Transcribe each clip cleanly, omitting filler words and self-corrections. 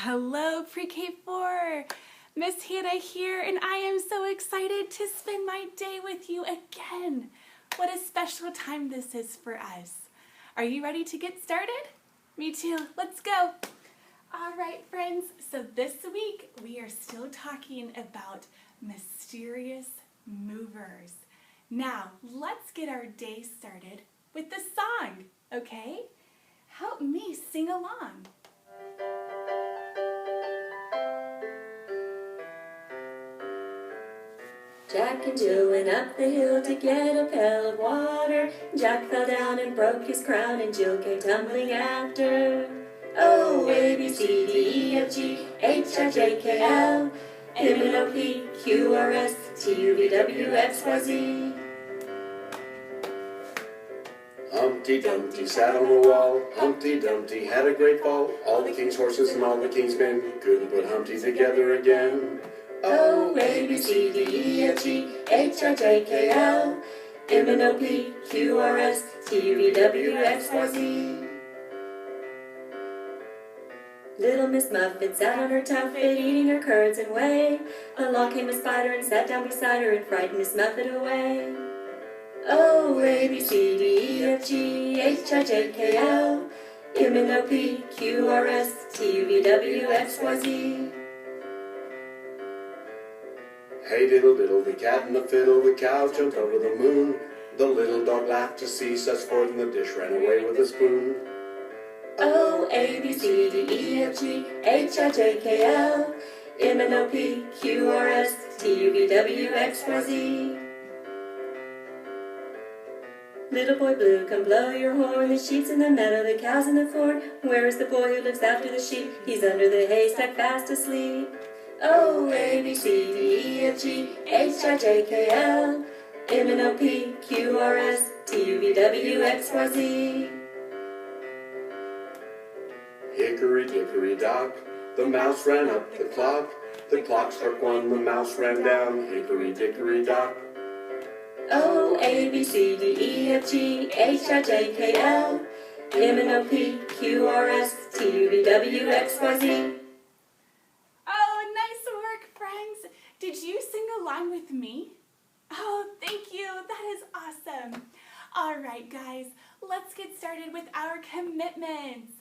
Hello, Pre-K4. Miss Hannah here, and I am so excited to spend my day with you again. What a special time this is for us. Are you ready to get started? Me too. Let's go. All right, friends. So this week we are still talking about mysterious movers. Now, let's get our day started with the song, okay? Help me sing along. Jack and Jill went up the hill to get a pail of water. Jack fell down and broke his crown, and Jill came tumbling after. O, A, B, C, D, E, F, G, H, I, J, K, L, M, N, O, P, Q, R, S, T, U, V, W, X, Y, Z. Humpty Dumpty sat on the wall. Humpty Dumpty had a great fall. All the king's horses and all the king's men couldn't put Humpty together again. O, A, B, C, D, E, F, G, H, I, J, K, L, M, N, O, P, Q, R, S, T, U, V, W, X, Y, Z. Little Miss Muffet sat on her tuffet, eating her curds and whey. Along came a spider and sat down beside her and frightened Miss Muffet away. O, A, B, C, D, E, F, G, H, I, J, K, L, M, N, O, P, Q, R, S, T, U, V, W, X, Y, Z. Hey diddle diddle, the cat and the fiddle, the cow jumped over the moon. The little dog laughed to see such sport, and the dish ran away with a spoon. O, A, B, C, D, E, F, G, H, I, J, K, L, M, N, O, P, Q, R, S, T, U, V, W, X, Y, Z. Little boy blue, come blow your horn. The sheep's in the meadow, the cow's in the corn. Where is the boy who looks after the sheep? He's under the haystack fast asleep. O, A, B, C, D, E, F, G, H, I, J, K, L, M, N, O, P, Q, R, S, T, U, V, W, X, Y, Z. Hickory dickory dock, the mouse ran up the clock. The clock struck one, the mouse ran down. Hickory dickory dock. O, A, B, C, D, E, F, G, H, I, J, K, L, M, N, O, P, Q, R, S, T, U, V, W, X, Y, Z. Oh, nice work, friends. Did you sing along with me? Oh, thank you. That is awesome. All right, guys, let's get started with our commitments.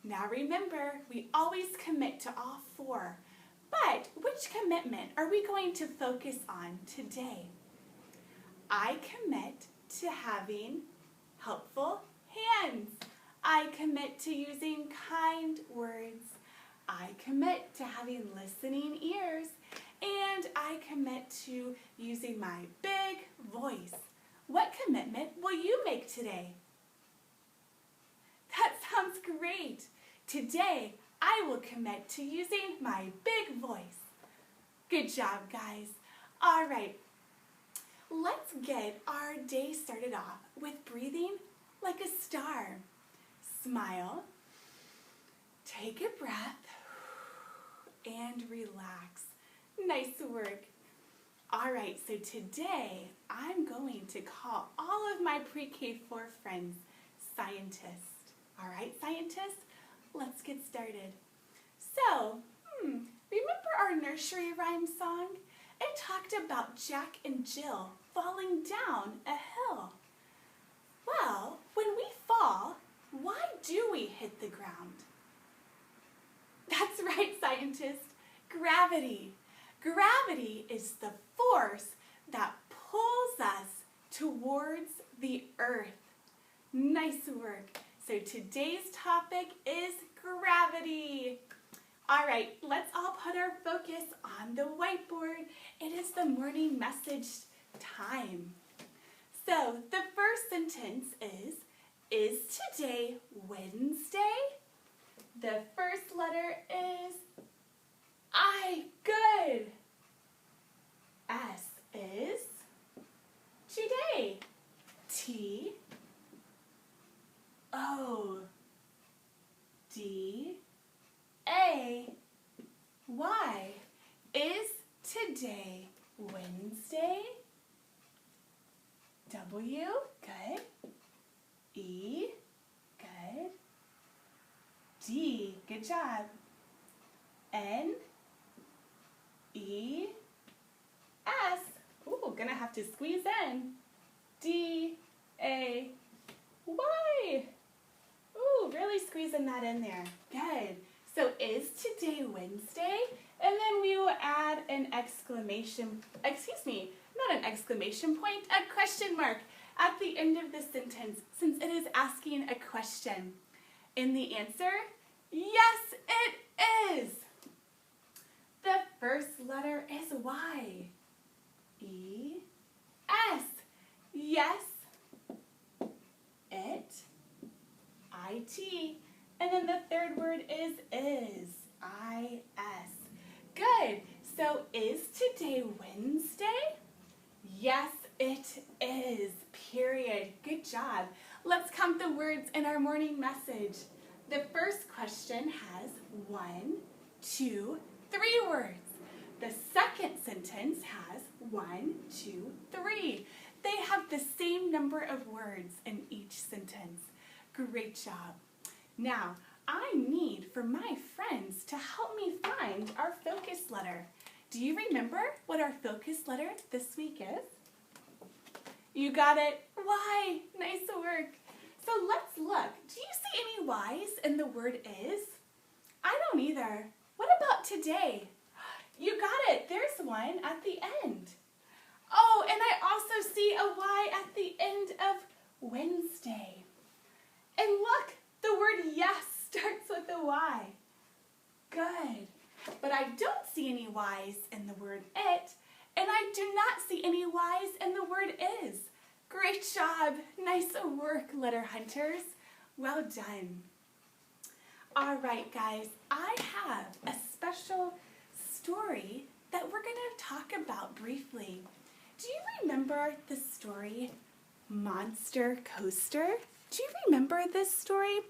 Now remember, we always commit to all four. But which commitment are we going to focus on today? I commit to having helpful hands. I commit to using kind words. I commit to having listening ears. And I commit to using my big voice. What commitment will you make today? That sounds great. Today, I will commit to using my big voice. Good job, guys. All right, let's get our day started off with breathing like a star. Smile, take a breath, and relax. Nice work. All right, so today, I'm going to call all of my Pre-K4 friends scientists. All right, scientists? Let's get started. So, remember our nursery rhyme song? It talked about Jack and Jill falling down a hill. Well, when we fall, why do we hit the ground? That's right, scientists. Gravity. Gravity is the force that pulls us towards the earth. Nice work. So today's topic is gravity. All right, let's all put our focus on the whiteboard. It is the morning message time. So the first sentence is today Wednesday? The first letter is I. Good. S is today. T. O. D. A. Y. Is today Wednesday? W. Good. E. Good. D. Good job. N-E-S. Ooh, gonna have to squeeze in. D-A-Y. Ooh, really squeezing that in there. Good. So is today Wednesday? And then we will add an exclamation, not an exclamation point, a question mark at the end of the sentence since it is asking a question. In the answer, yes, it is. The first letter is Y. E-S. Yes, it. I-T. And then the third word is I-S. Good. So is today Wednesday? Yes, it is. Period. Good job. Let's count the words in our morning message. The first question has 1, 2, 3 words. The second sentence has 1, 2, 3. They have the same number of words in each sentence. Great job. Now, I need for my friends to help me find our focus letter. Do you remember what our focus letter this week is? You got it. Y. Nice work. So let's look. Do you see any Y's in the word is? I don't either. What about today? You got it. There's one at the end. Oh, and I also see a Y at the end of Wednesday. And look, the word yes starts with a Y. Good. But I don't see any Y's in the word it, and I do not see any Y's in the word is. Great job. Nice work, letter hunters. Well done. All right, guys, I have a special story that we're going to talk about briefly. Do you remember the story Monster Coaster? Do you remember this story?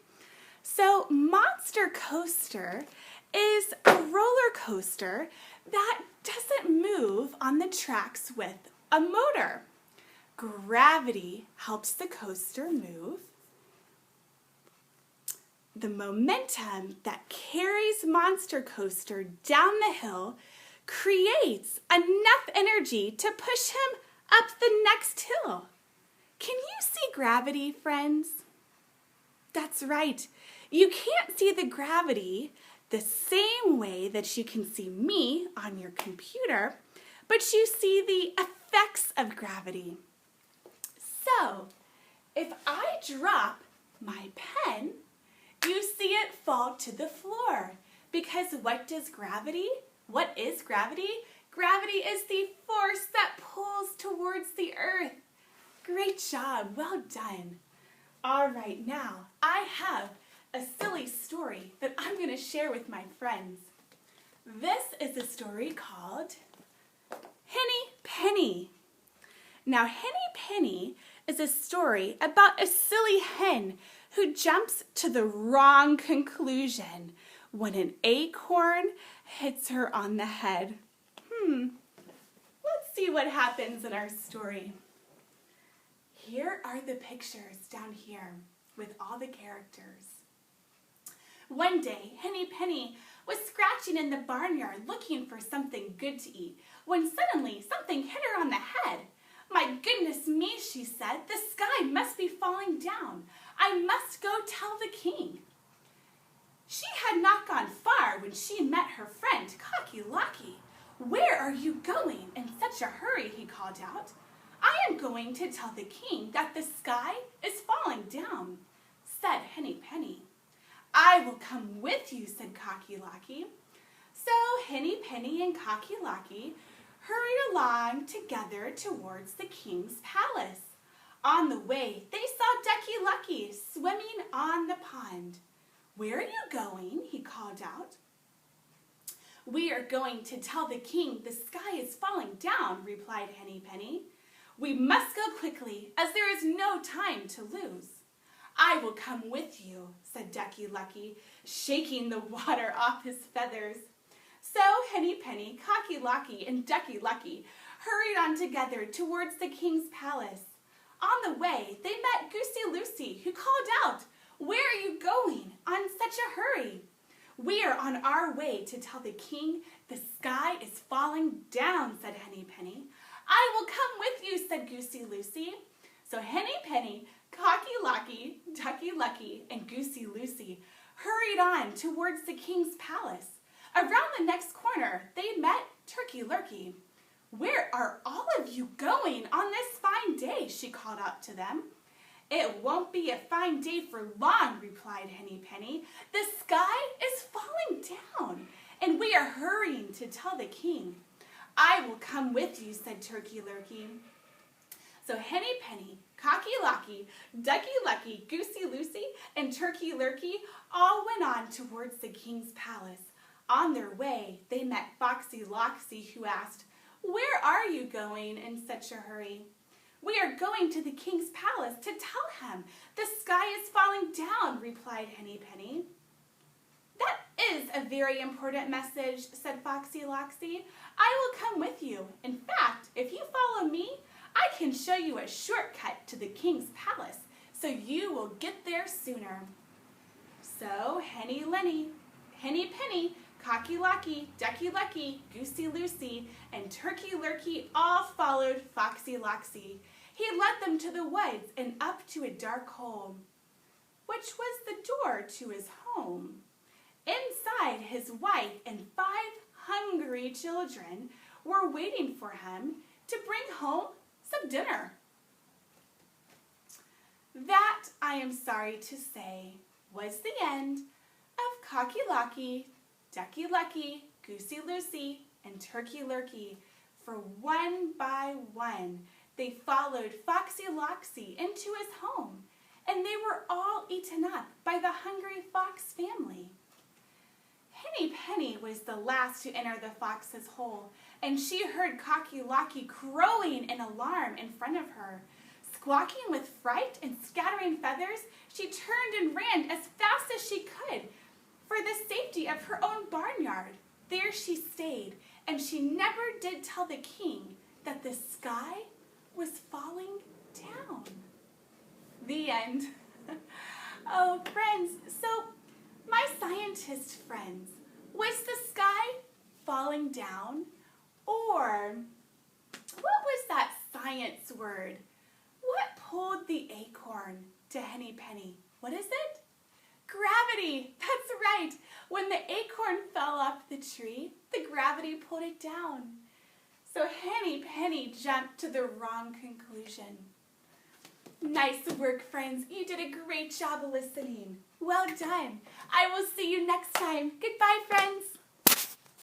So Monster Coaster is a roller coaster that doesn't move on the tracks with a motor. Gravity helps the coaster move. The momentum that carries Monster Coaster down the hill creates enough energy to push him up the next hill. Can you see gravity, friends? That's right. You can't see the gravity the same way that you can see me on your computer, but you see the effects of gravity. So, if I drop my pen, you see it fall to the floor. Because what is gravity? Gravity is the force that pulls towards the earth. Great job. Well done. All right, now I have a silly story that I'm going to share with my friends. This is a story called Henny Penny. Now, Henny Penny is a story about a silly hen who jumps to the wrong conclusion when an acorn hits her on the head. Let's see what happens in our story. Here are the pictures down here with all the characters. One day, Henny Penny was scratching in the barnyard looking for something good to eat when suddenly something hit her on the head. My goodness me, she said, the sky must be falling down. I must go tell the king. She had not gone far when she met her friend, Cocky Locky. Where are you going in such a hurry? He called out. I am going to tell the king that the sky is falling down, said Henny Penny. I will come with you, said Cocky Locky. So Henny Penny and Cocky Locky hurried along together towards the king's palace. On the way, they saw Ducky Lucky swimming on the pond. Where are you going? He called out. We are going to tell the king the sky is falling down, replied Henny Penny. We must go quickly, as there is no time to lose. I will come with you, said Ducky Lucky, shaking the water off his feathers. So Henny Penny, Cocky Locky, and Ducky Lucky hurried on together towards the king's palace. On the way, they met Goosey Lucy, who called out, Where are you going on such a hurry? We are on our way to tell the king the sky is falling down, said Henny Penny. I will come with you, said Goosey Lucy. So Henny Penny, Cocky Locky, Ducky Lucky, and Goosey Lucy hurried on towards the king's palace. Around the next corner, they met Turkey Lurkey. Where are all of you going on this fine day? She called out to them. It won't be a fine day for long, replied Henny Penny. The sky is falling down, and we are hurrying to tell the king. I will come with you, said Turkey Lurkey. So Henny Penny, Cocky Locky, Ducky Lucky, Goosey Lucy, and Turkey Lurkey all went on towards the king's palace. On their way, they met Foxy Loxy, who asked, Where are you going in such a hurry? We are going to the king's palace to tell him the sky is falling down, replied Henny Penny. That is a very important message, said Foxy Loxy. I will come with you. In fact, if you follow me, I can show you a shortcut to the king's palace, so you will get there sooner. So Henny Penny, Cocky Locky, Ducky Lucky, Goosey Lucy, and Turkey Lurkey all followed Foxy Loxy. He led them to the woods and up to a dark hole, which was the door to his home. Inside, his wife and 5 hungry children were waiting for him to bring home some dinner. That, I am sorry to say, was the end of Cocky Locky, Ducky Lucky, Goosey Lucy, and Turkey Lurkey. For one by one, they followed Foxy Loxy into his home, and they were all eaten up by the hungry fox family. Henny Penny was the last to enter the fox's hole, and she heard Cocky Locky crowing in alarm in front of her. Squawking with fright and scattering feathers, she turned and ran as fast as she could for the safety of her own barnyard. There she stayed, and she never did tell the king that the sky was falling down. The end. Oh, friends, so my scientist friends, was the sky falling down? Or what was that science word? What pulled the acorn to Henny Penny? What is it? Gravity. That's right. When the acorn fell off the tree, the gravity pulled it down. So Henny Penny jumped to the wrong conclusion. Nice work, friends. You did a great job of listening. Well done. I will see you next time. Goodbye, friends.